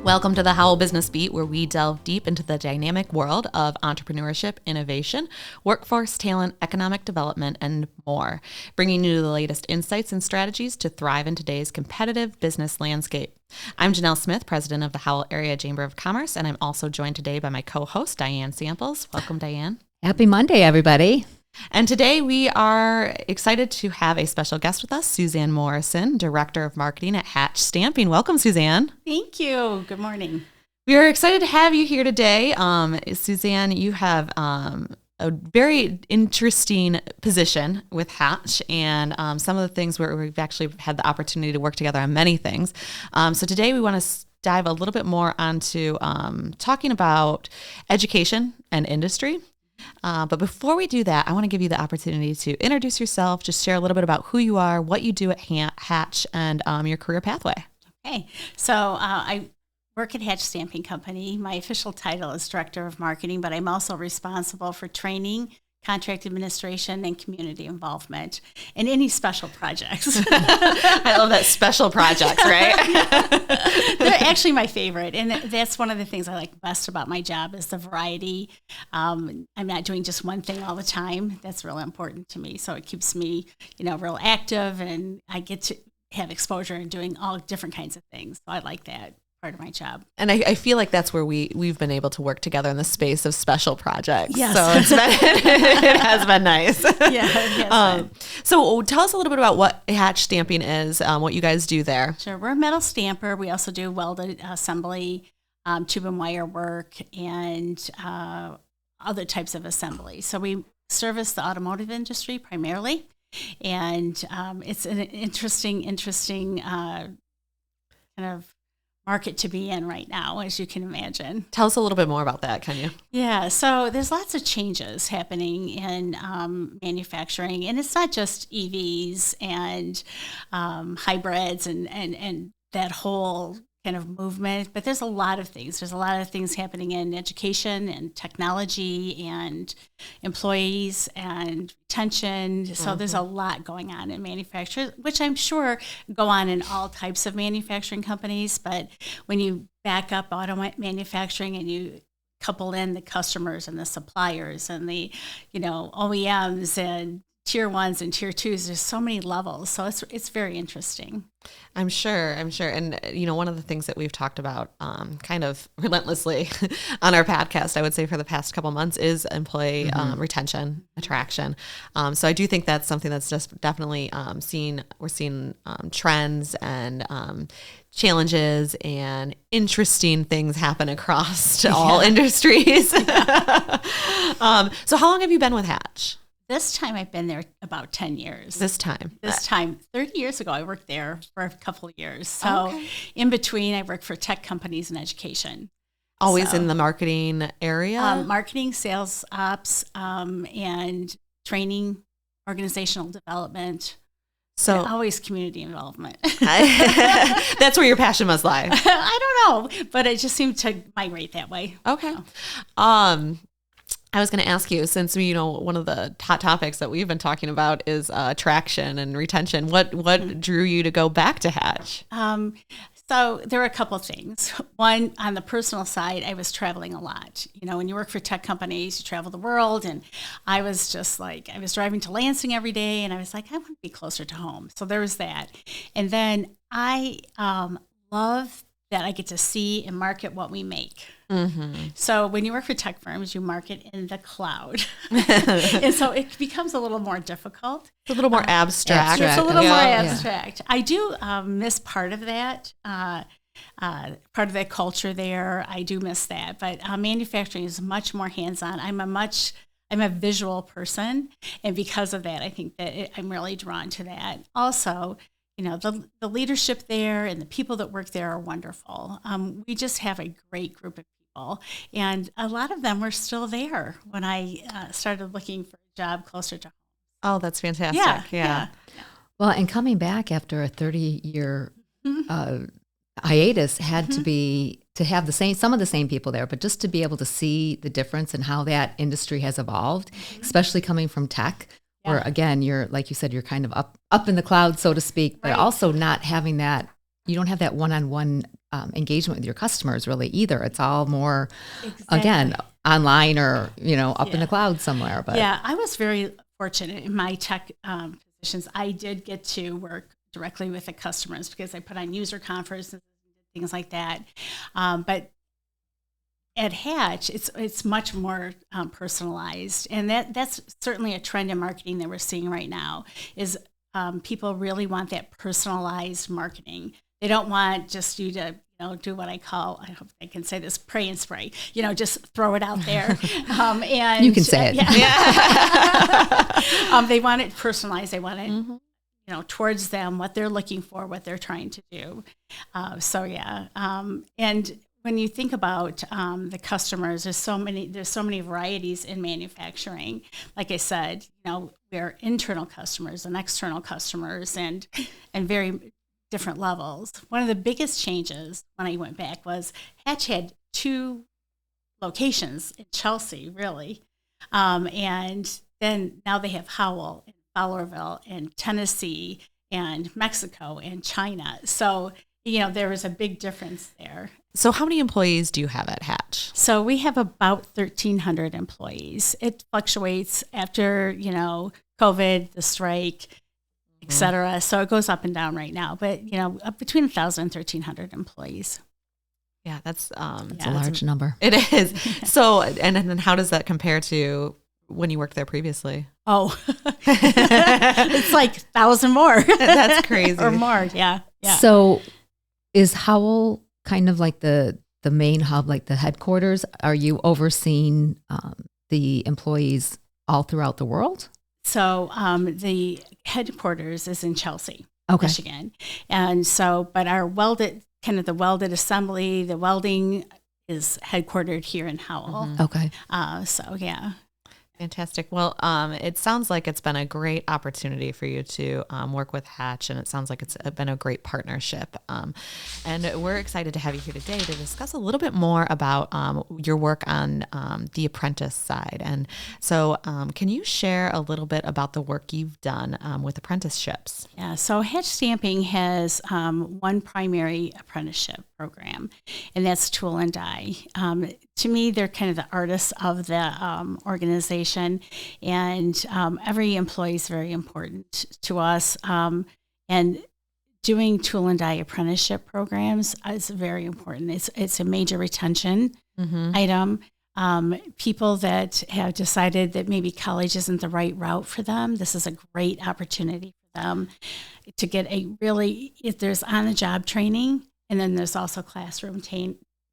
Welcome to the Howell Business Beat, where we delve deep into the dynamic world of entrepreneurship, innovation, workforce talent, economic development, and more, bringing you the latest insights and strategies to thrive in today's competitive business landscape. I'm Janelle Smith, president of the Howell Area Chamber of Commerce, and I'm also joined today by my co-host, Dianne Samples. Welcome, Dianne. Happy Monday, everybody. And today we are excited to have a special guest with us, Suzanne Morrison, Director of Marketing at Hatch Stamping. Welcome, Suzanne. Thank you. Good morning. We are excited to have you here today. Suzanne, you have a very interesting position with Hatch, and some of the things where we've actually had the opportunity to work together on many things. So today we want to dive a little bit more onto talking about education and industry. But before we do that, I want to give you the opportunity to introduce yourself, just share a little bit about who you are, what you do at Hatch, and your career pathway. Okay, so I work at Hatch Stamping Company. My official title is Director of Marketing, but I'm also responsible for training, contract administration, and community involvement, and any special projects. I love that, special projects, right? They're actually my favorite, and that's one of the things I like best about my job is the variety. I'm not doing just one thing all the time. That's really important to me, so it keeps me, real active, and I get to have exposure in doing all different kinds of things. So I like that part of my job. And I feel like that's where we've been able to work together in the space of special projects. Yes. So it has been nice. Yeah, it has been. So tell us a little bit about what Hatch Stamping is, what you guys do there. Sure. We're a metal stamper. We also do welded assembly, tube and wire work, and other types of assembly. So we service the automotive industry primarily. And it's an interesting kind of market to be in right now, as you can imagine. Tell us a little bit more about that, can you? Yeah, so there's lots of changes happening in manufacturing, and it's not just EVs and hybrids and that whole kind of movement, but there's a lot of things. There's a lot of things happening in education and technology and employees and retention. So there's a lot going on in manufacturing, which I'm sure go on in all types of manufacturing companies. But when you back up auto manufacturing and you couple in the customers and the suppliers and the, OEMs and tier ones and tier twos, there's so many levels. So it's very interesting. I'm sure. And, one of the things that we've talked about kind of relentlessly on our podcast, I would say for the past couple months, is employee retention, attraction. So I do think that's something that's just definitely we're seeing trends and challenges and interesting things happen across all industries. So how long have you been with Hatch? This time I've been there about 10 years. This time, 30 years ago, I worked there for a couple of years. So in between, I worked for tech companies and education. Always in the marketing area? Marketing, sales ops, and training, organizational development. So always community involvement. That's where your passion must lie. I don't know, but it just seemed to migrate that way. Okay. So. I was going to ask you, since one of the hot topics that we've been talking about is attraction and retention. What drew you to go back to Hatch? So there were a couple of things. One, on the personal side, I was traveling a lot. When you work for tech companies, you travel the world, and I was just like, I was driving to Lansing every day, and I was like, I want to be closer to home. So there was that. And then I love that I get to see and market what we make. Mm-hmm. So when you work for tech firms, you market in the cloud. And so it becomes a little more difficult. It's a little more abstract. It's a little more abstract. Yeah. I do miss part of that, part of that culture there. I do miss that. But manufacturing is much more hands-on. I'm a visual person. And because of that, I think that I'm really drawn to that. Also, the leadership there and the people that work there are wonderful. We just have a great group of people, and a lot of them were still there when I started looking for a job closer to home. Oh, that's fantastic. Yeah. Well, and coming back after a 30-year hiatus had to have some of the same people there, but just to be able to see the difference in how that industry has evolved, especially coming from tech, where again, you're, like you said, you're kind of up in the clouds, so to speak, but also not having that, you don't have that one-on-one engagement with your customers really either. It's all more, again, online or, up in the clouds somewhere. But yeah, I was very fortunate in my tech positions. I did get to work directly with the customers because I put on user conferences, things like that. But at Hatch, it's much more personalized, and that's certainly a trend in marketing that we're seeing right now. Is people really want that personalized marketing? They don't want just you to do what I hope I can say this, pray and spray. Just throw it out there. And you can say it. Yeah. They want it personalized. They want it, towards them, what they're looking for, what they're trying to do. And when you think about the customers, there's so many varieties in manufacturing. Like I said, we're internal customers and external customers, and very different levels. One of the biggest changes when I went back was Hatch had 2 locations in Chelsea, really, and then now they have Howell and Fowlerville and Tennessee and Mexico and China. So there was a big difference there. So how many employees do you have at Hatch? So we have about 1,300 employees. It fluctuates after, COVID, the strike, et cetera. So it goes up and down right now, but, up between 1,000 and 1,300 employees. Yeah, that's a large number. It is. So, and then how does that compare to when you worked there previously? Oh, it's like 1,000 more. That's crazy. Or more, yeah. So is Howell kind of like the main hub, like the headquarters? Are you overseeing the employees all throughout the world? So the headquarters is in Chelsea, Michigan. And so, but our the welded assembly, the welding is headquartered here in Howell. Okay. So, yeah. Fantastic. Well, it sounds like it's been a great opportunity for you to work with Hatch, and it sounds like it's been a great partnership. And we're excited to have you here today to discuss a little bit more about your work on the apprentice side. And so can you share a little bit about the work you've done with apprenticeships? Yeah, so Hatch Stamping has one primary apprenticeship program, and that's tool and die. To me, they're kind of the artists of the organization, and every employee is very important to us. And doing tool and die apprenticeship programs is very important. It's a major retention item. People that have decided that maybe college isn't the right route for them, this is a great opportunity for them to get if there's on-the-job training, and then there's also classroom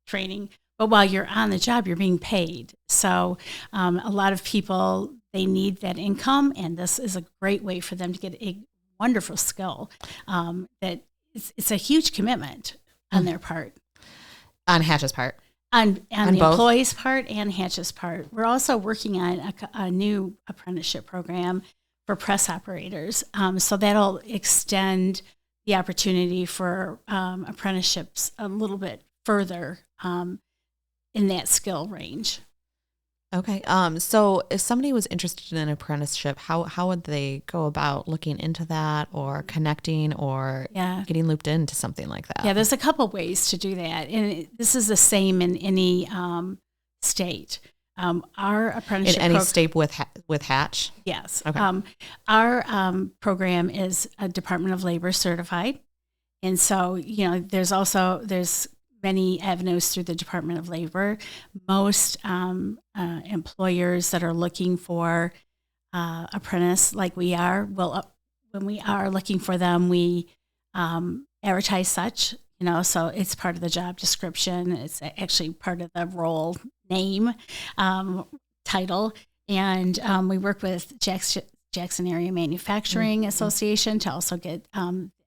training. But while you're on the job, you're being paid. So a lot of people, they need that income, and this is a great way for them to get a wonderful skill. That it's a huge commitment on their part. On Hatch's part? On the employee's part and Hatch's part. We're also working on a new apprenticeship program for press operators. So that'll extend the opportunity for apprenticeships a little bit further in that skill range. Okay. So if somebody was interested in an apprenticeship, how would they go about looking into that or connecting or getting looped into something like that? Yeah, there's a couple ways to do that. And this is the same in any state. Our apprenticeship in any state with Hatch? Yes. Okay. Our program is a Department of Labor certified. And so, there's many avenues through the Department of Labor. Most employers that are looking for apprentice, like we are, when we are looking for them, we advertise such, so it's part of the job description. It's actually part of the role name, title. And we work with Jackson Area Manufacturing Association to also get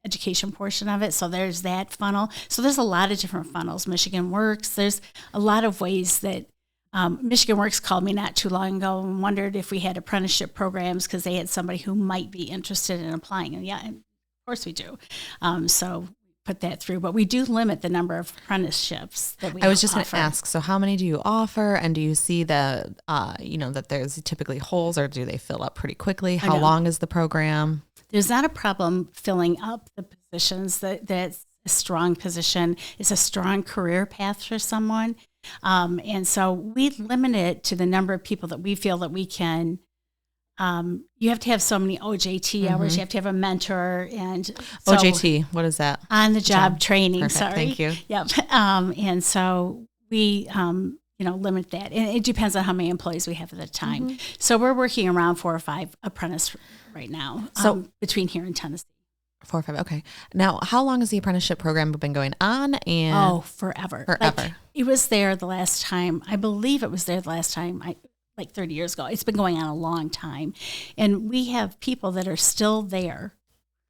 education portion of it. So there's that funnel. So there's a lot of different funnels. Michigan Works, there's a lot of ways that Michigan Works called me not too long ago and wondered if we had apprenticeship programs because they had somebody who might be interested in applying. And yeah, of course we do. So put that through, but we do limit the number of apprenticeships that we I was just going offer. to ask, so how many do you offer, and do you see that, that there's typically holes, or do they fill up pretty quickly? How long is the program? There's not a problem filling up the positions. That's a strong position. It's a strong career path for someone. And so we limit it to the number of people that we feel that we can. You have to have so many OJT hours. You have to have a mentor, and so OJT. What is that? On the job training. Perfect. Sorry. Thank you. Yep. And so we, limit that, and it depends on how many employees we have at the time. So we're working around 4 or 5 apprentices right now. So between here and Tennessee. 4 or 5. Okay. Now, how long has the apprenticeship program been going on? And forever. Forever. It was there the last time. I believe it was there the last time. Like 30 years ago. It's been going on a long time. And we have people that are still there.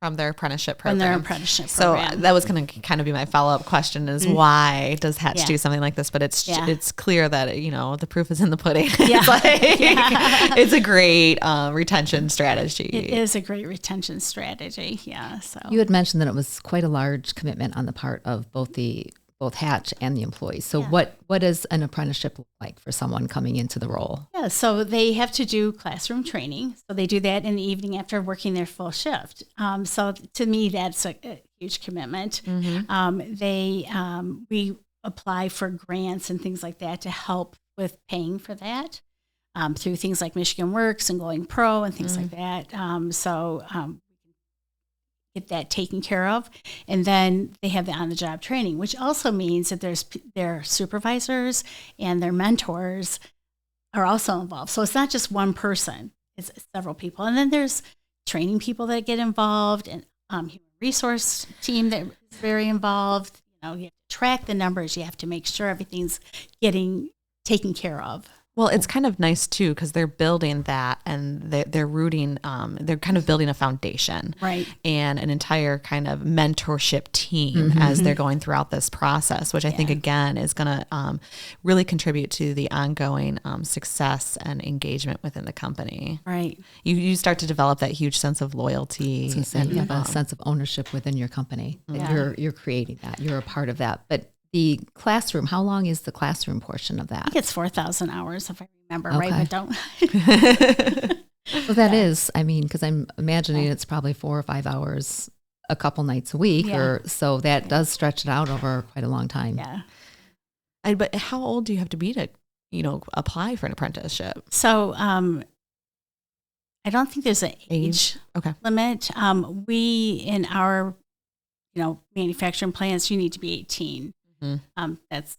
From their apprenticeship program. So that was going to kind of be my follow-up question is why does Hatch do something like this? But it's clear that, the proof is in the pudding. Yeah. It's a great retention strategy. It is a great retention strategy. Yeah. So you had mentioned that it was quite a large commitment on the part of both Hatch and the employees. So what does an apprenticeship look like for someone coming into the role? Yeah, so they have to do classroom training. So they do that in the evening after working their full shift. So to me, that's a huge commitment. We apply for grants and things like that to help with paying for that through things like Michigan Works and Going Pro and things like that. Get that taken care of. And then they have the on-the-job training, which also means that their supervisors and their mentors are also involved. So it's not just one person, it's several people. And then there's training people that get involved, and human resource team that is very involved. You have to track the numbers. You have to make sure everything's getting taken care of. Well, it's kind of nice too, because they're building that, and they're rooting, they're kind of building a foundation, right, and an entire kind of mentorship team as they're going throughout this process, which I think again is going to really contribute to the ongoing success and engagement within the company. Right. You start to develop that huge sense of loyalty. You have a sense of ownership within your company. You're creating that. You're a part of that. But the classroom, how long is the classroom portion of that? I think it's 4,000 hours, if I remember right, but don't. So that is, because I'm imagining it's probably 4 or 5 hours a couple nights a week, or so that does stretch it out over quite a long time. Yeah. But how old do you have to be to, apply for an apprenticeship? So I don't think there's an age limit. We, in our, manufacturing plants, you need to be 18. That's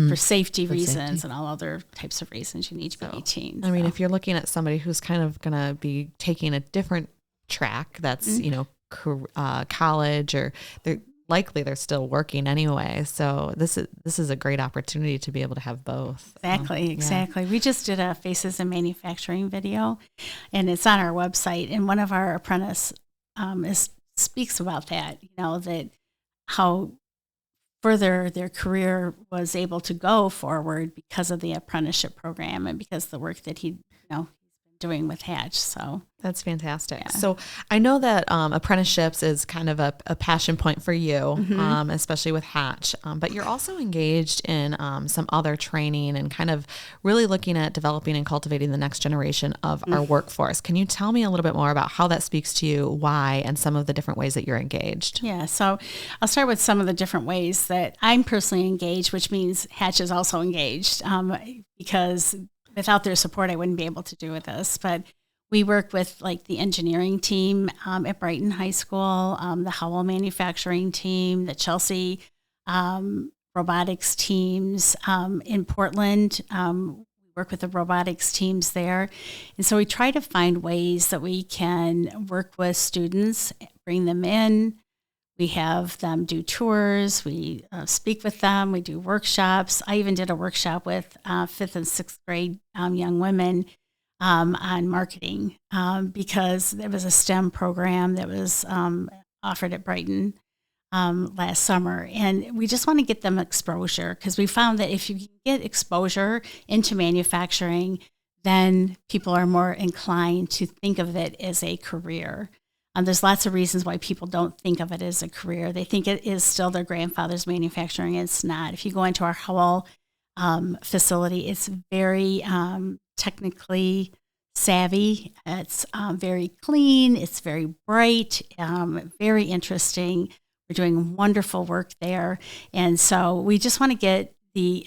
for safety reasons and all other types of reasons. You need to be 18. I mean, if you're looking at somebody who's kind of going to be taking a different track, that's college, or they're still working anyway. So this is a great opportunity to be able to have both. Exactly. We just did a Faces in Manufacturing video, and it's on our website. And one of our apprentices speaks about that. That how further their career was able to go forward because of the apprenticeship program and because of the work that he's been doing with Hatch. So that's fantastic. Yeah. So I know that apprenticeships is kind of a passion point for you, especially with Hatch, but you're also engaged in some other training and kind of really looking at developing and cultivating the next generation of our workforce. Can you tell me a little bit more about how that speaks to you, why, and some of the different ways that you're engaged? Yeah, so I'll start with some of the different ways that I'm personally engaged, which means Hatch is also engaged, because without their support, I wouldn't be able to do this. But we work with the engineering team at Brighton High School, the Howell manufacturing team, the Chelsea robotics teams in Portland. We work with the robotics teams there. And so we try to find ways that we can work with students, bring them in. We have them do tours. We speak with them. We do workshops. I even did a workshop with 5th and 6th grade young women on marketing because there was a STEM program that was offered at Brighton last summer. And we just want to get them exposure, because we found that if you get exposure into manufacturing, then people are more inclined to think of it as a career. There's lots of reasons why people don't think of it as a career. They think it is still their grandfather's manufacturing. It's not. If you go into our Howell facility, it's very technically savvy. It's very clean. It's very bright, very interesting. We're doing wonderful work there. And so we just want to get the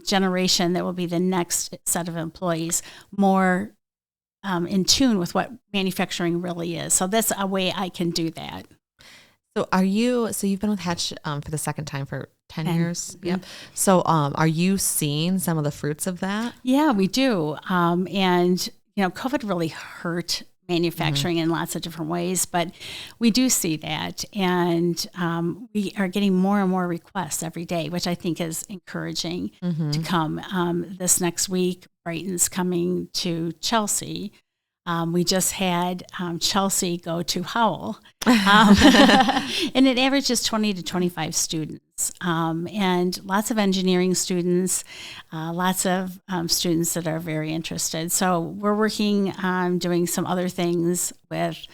generation that will be the next set of employees more in tune with what manufacturing really is. So that's a way I can do that. So you've been with Hatch for the second time for 10 years? Mm-hmm. Yep. So are you seeing some of the fruits of that? Yeah, we do. And, COVID really hurt manufacturing in lots of different ways, but we do see that. And we are getting more and more requests every day, which I think is encouraging to come. This next week, Brighton's coming to Chelsea. We just had Chelsea go to Howell, and it averages 20 to 25 students, and lots of engineering students, lots of students that are very interested. So we're working on doing some other things with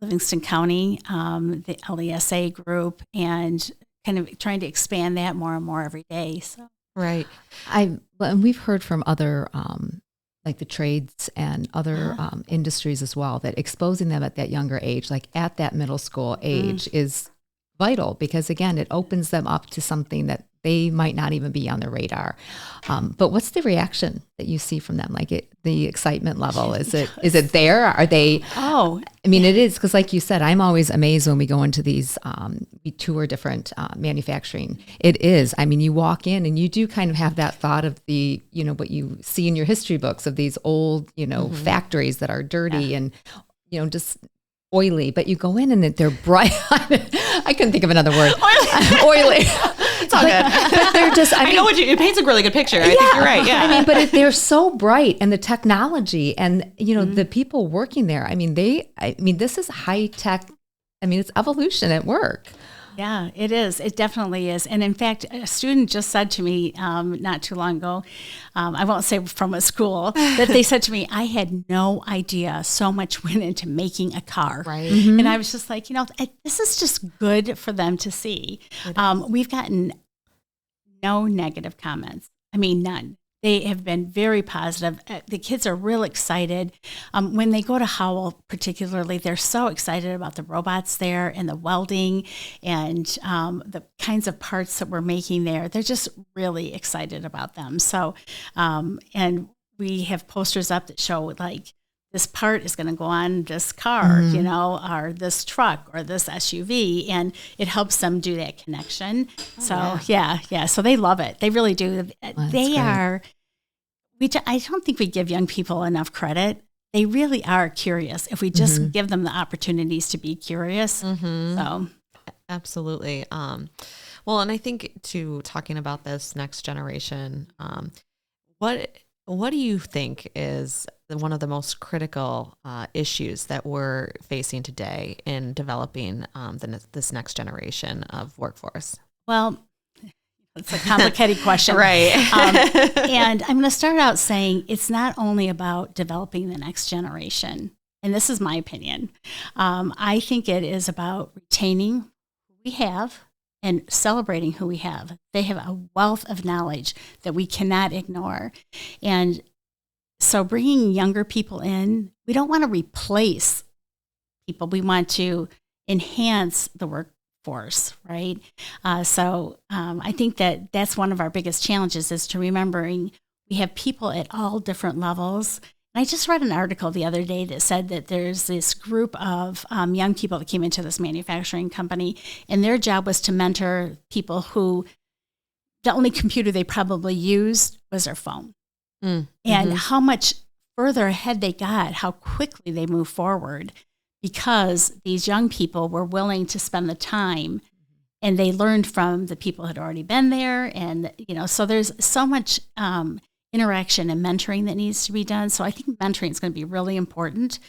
Livingston County, the LESA group, and kind of trying to expand that more and more every day. So. Right. And we've heard from other like the trades and other industries as well, that exposing them at that younger age, like at that middle school age, is vital, because again, it opens them up to something that they might not even be on their radar. But what's the reaction that you see from them? Like the excitement level, is it there? Are they? Oh, I mean, it is, because like you said, I'm always amazed when we go into these, we tour different manufacturing. It is. I mean, you walk in and you do kind of have that thought of the, what you see in your history books of these old, factories that are dirty and, just oily, but you go in and they're bright. I couldn't think of another word. Oily. It's all good. But they're just, I know it paints a really good picture. I think you're right. Yeah. I mean, but they're so bright, and the technology and, the people working there, this is high tech. I mean, it's evolution at work. Yeah, it is. It definitely is. And in fact, a student just said to me not too long ago, I won't say from a school, that they said to me, I had no idea so much went into making a car. Right. Mm-hmm. And I was just like, this is just good for them to see. We've gotten no negative comments. I mean, none. They have been very positive. The kids are real excited. When they go to Howell, particularly, they're so excited about the robots there and the welding and the kinds of parts that we're making there. They're just really excited about them. So, and we have posters up that show like, this part is going to go on this car, or this truck or this SUV, and it helps them do that connection. Yeah. So they love it. They really do. They are. I don't think we give young people enough credit. They really are curious if we just give them the opportunities to be curious. So, absolutely. Well, and I think talking about this next generation, what do you think is one of the most critical issues that we're facing today in developing this next generation of workforce? Well, it's a complicated question. Right. And I'm going to start out saying it's not only about developing the next generation, and this is my opinion. I think it is about retaining who we have and celebrating who we have. They have a wealth of knowledge that we cannot ignore. And so bringing younger people in, we don't want to replace people. We want to enhance the workforce, right? So I think that's one of our biggest challenges, is to remembering we have people at all different levels. And I just read an article the other day that said that there's this group of young people that came into this manufacturing company, and their job was to mentor people who the only computer they probably used was their phone. And how much further ahead they got, how quickly they moved forward, because these young people were willing to spend the time, and they learned from the people who had already been there. And, so there's so much interaction and mentoring that needs to be done. So I think mentoring is going to be really important.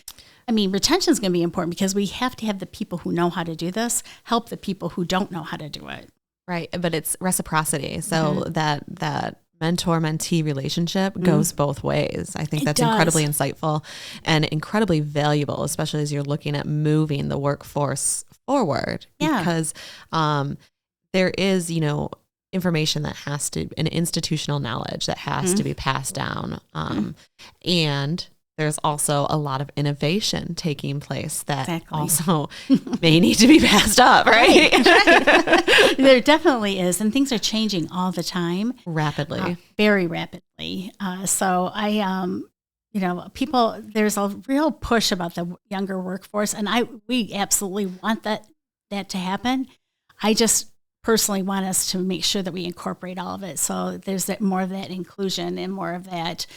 I mean, retention is going to be important, because we have to have the people who know how to do this help the people who don't know how to do it. Right. But it's reciprocity. So that mentor-mentee relationship goes both ways. I think that's does. incredibly insightful and incredibly valuable, especially as you're looking at moving the workforce forward. Yeah. Because there is, information that has to, an institutional knowledge that has to be passed down. And there's also a lot of innovation taking place that also may need to be passed up, right? Right. There definitely is. And things are changing all the time. Rapidly. Very rapidly. So people, there's a real push about the younger workforce. And we absolutely want that to happen. I just personally want us to make sure that we incorporate all of it. So there's more of that inclusion and more of that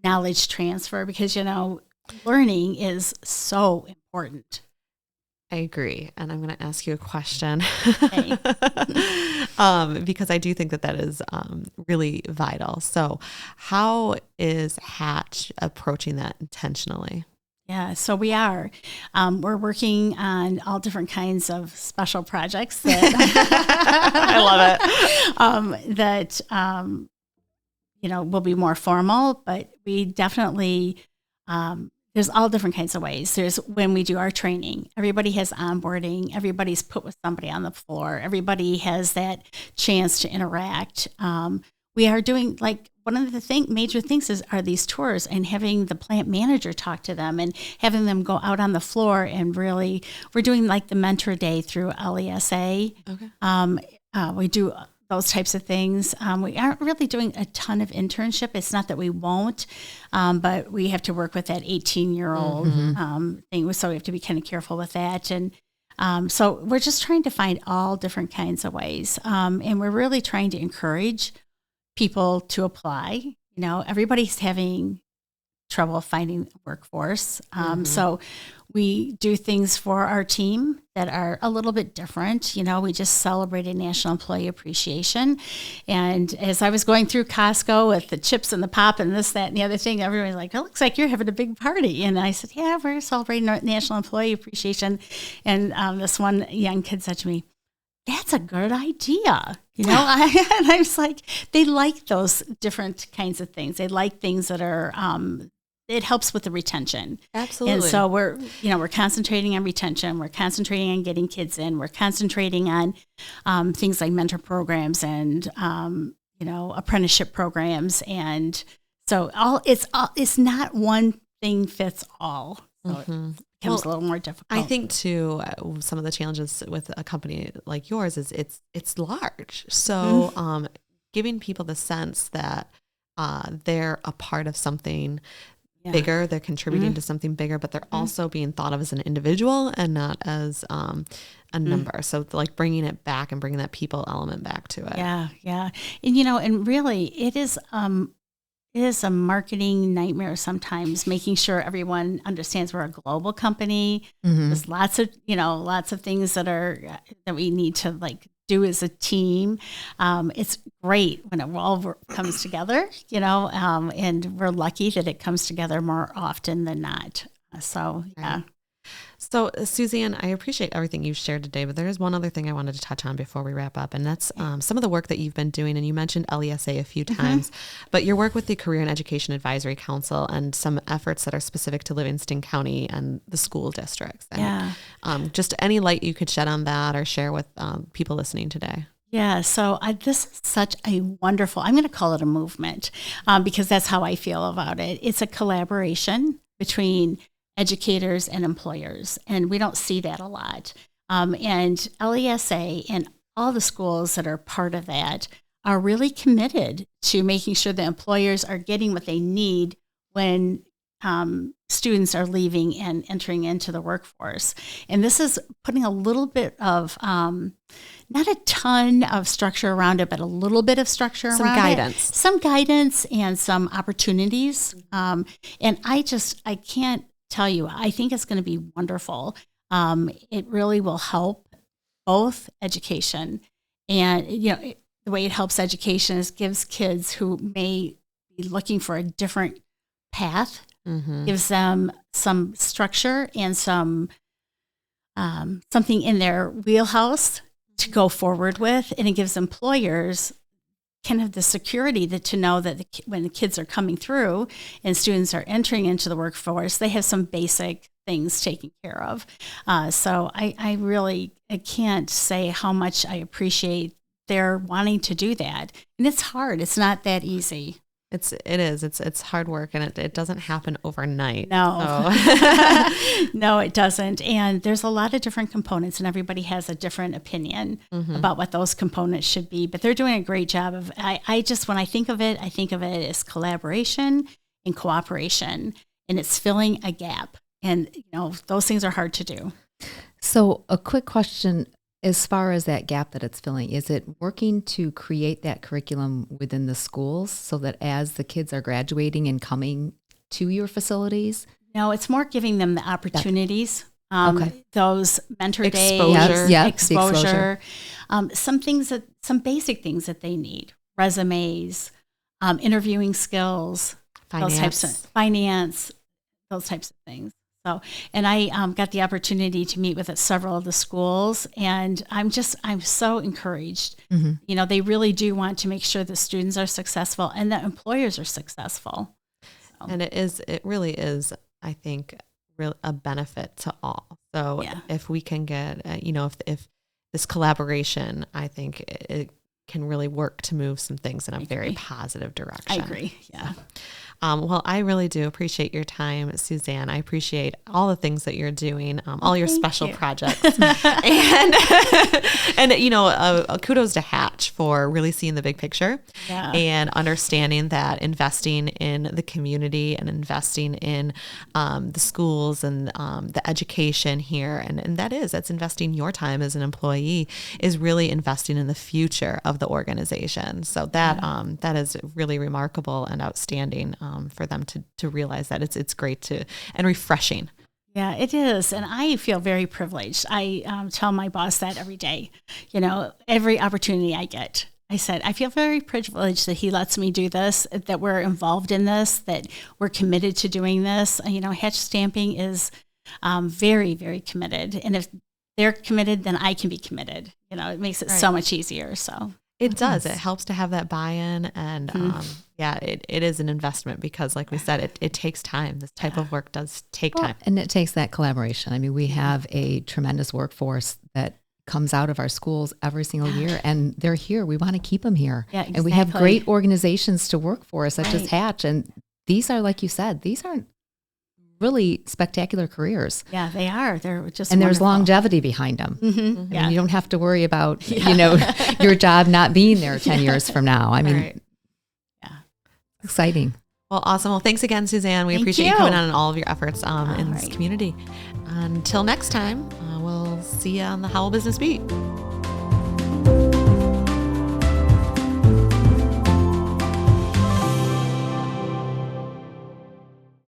knowledge transfer, because learning is so important. I agree. And I'm going to ask you a question Okay. because I do think that is really vital. So how is Hatch approaching that intentionally? Yeah, so we are. We're working on all different kinds of special projects that I love it. that will be more formal, but we definitely, there's all different kinds of ways. There's when we do our training, everybody has onboarding, everybody's put with somebody on the floor, everybody has that chance to interact. We are doing, like, one of the major things are these tours, and having the plant manager talk to them and having them go out on the floor, and really, we're doing like the mentor day through LESA. Okay. We do those types of things. We aren't really doing a ton of internship. It's not that we won't, but we have to work with that 18-year-old thing. So we have to be kind of careful with that. And so we're just trying to find all different kinds of ways. And we're really trying to encourage people to apply. Everybody's having trouble finding a workforce. So we do things for our team that are a little bit different. We just celebrated National Employee Appreciation. And as I was going through Costco with the chips and the pop and this, that, and the other thing, everyone's like, it looks like you're having a big party. And I said, yeah, we're celebrating National Employee Appreciation. And this one young kid said to me, that's a good idea. And I was like, they like those different kinds of things. They like things that are, it helps with the retention. Absolutely. And so we're concentrating on retention. We're concentrating on getting kids in. We're concentrating on things like mentor programs and, apprenticeship programs. And so it's not one thing fits all. So it becomes a little more difficult. I think too, some of the challenges with a company like yours is it's large. So giving people the sense that they're a part of something bigger, they're contributing to something bigger, but they're also being thought of as an individual and not as a number. So like bringing it back and bringing that people element back to it. Yeah. And, and really it is a marketing nightmare sometimes, making sure everyone understands we're a global company. There's lots of things that we need to do as a team. It's great when it all comes together, and we're lucky that it comes together more often than not. So, yeah. So, Suzanne, I appreciate everything you've shared today, but there is one other thing I wanted to touch on before we wrap up, and that's some of the work that you've been doing. And you mentioned LESA a few times, but your work with the Career and Education Advisory Council and some efforts that are specific to Livingston County and the school districts. And, just any light you could shed on that or share with people listening today. Yeah, so this is such a wonderful, I'm going to call it a movement because that's how I feel about it. It's a collaboration between educators and employers, and we don't see that a lot. And LESA and all the schools that are part of that are really committed to making sure that employers are getting what they need when students are leaving and entering into the workforce. And this is putting a little bit of, not a ton of structure around it, but a little bit of structure around it. Some guidance and some opportunities. And I can't tell you, I think it's going to be wonderful. It really will help both education and, the way it helps education is gives kids who may be looking for a different path, gives them some structure and some something in their wheelhouse to go forward with. And it gives employers kind of the security that to know that when the kids are coming through and students are entering into the workforce, they have some basic things taken care of. So I can't say how much I appreciate their wanting to do that. And it's hard. It's not that easy. It's hard work, and it doesn't happen overnight. No, no, it doesn't. And there's a lot of different components, and everybody has a different opinion about what those components should be. But they're doing a great job of. I just when I think of it as collaboration and cooperation, and it's filling a gap. And those things are hard to do. So, a quick question. As far as that gap that it's filling, is it working to create that curriculum within the schools so that as the kids are graduating and coming to your facilities? No, it's more giving them the opportunities, those mentor exposure. days, exposure. Some basic things that they need, resumes, interviewing skills, those types of things. So, and I got the opportunity to meet with several of the schools, and I'm so encouraged. They really do want to make sure the students are successful and the employers are successful. So. And it really is, I think, a benefit to all. So if we can get, if this collaboration, I think it can really work to move some things in a very positive direction. I agree. Yeah. Well, I really do appreciate your time, Suzanne. I appreciate all the things that you're doing, all your special projects, and kudos to Hatch for really seeing the big picture and understanding that investing in the community and investing in the schools and the education here, and that's investing your time as an employee is really investing in the future of the organization. So that is really remarkable and outstanding. For them to realize that it's great and refreshing. Yeah, it is. And I feel very privileged. I tell my boss that every day, every opportunity I get. I said, I feel very privileged that he lets me do this, that we're involved in this, that we're committed to doing this. Hatch Stamping is very, very committed. And if they're committed, then I can be committed. It makes it so much easier. So it does. It helps to have that buy-in, and it is an investment because, like we said, it takes time. This type of work does take time, and it takes that collaboration. I mean, we have a tremendous workforce that comes out of our schools every single year, and they're here. We want to keep them here, and we have great organizations to work for us, such as Hatch. And these are, like you said, these aren't really spectacular careers. Yeah, they are. They're just and wonderful. There's longevity behind them. You don't have to worry about your job not being there 10 years from now. I mean, exciting. Well, awesome. Well, thanks again, Suzanne. We appreciate you coming on and all of your efforts in this community. Until next time, we'll see you on the Howell Business Beat.